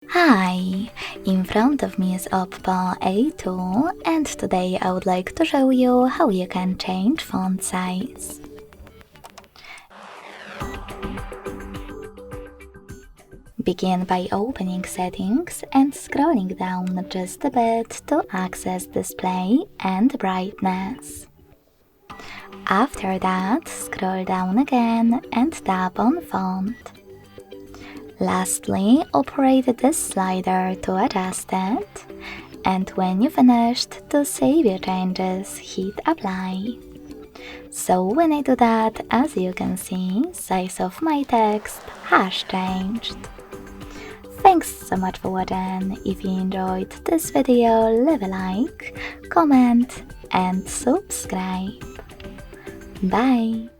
Hi, in front of me is OPPO A2 and today I would like to show you how you can change font size. Begin by opening settings and scrolling down just a bit to access display and brightness. After that, scroll down again and tap on font. Lastly, operate this slider to adjust it, and when you finished, to save your changes, hit apply. So when I do that, as you can see, size of my text has changed. Thanks so much for watching. If you enjoyed this video, leave a like, comment and subscribe. Bye!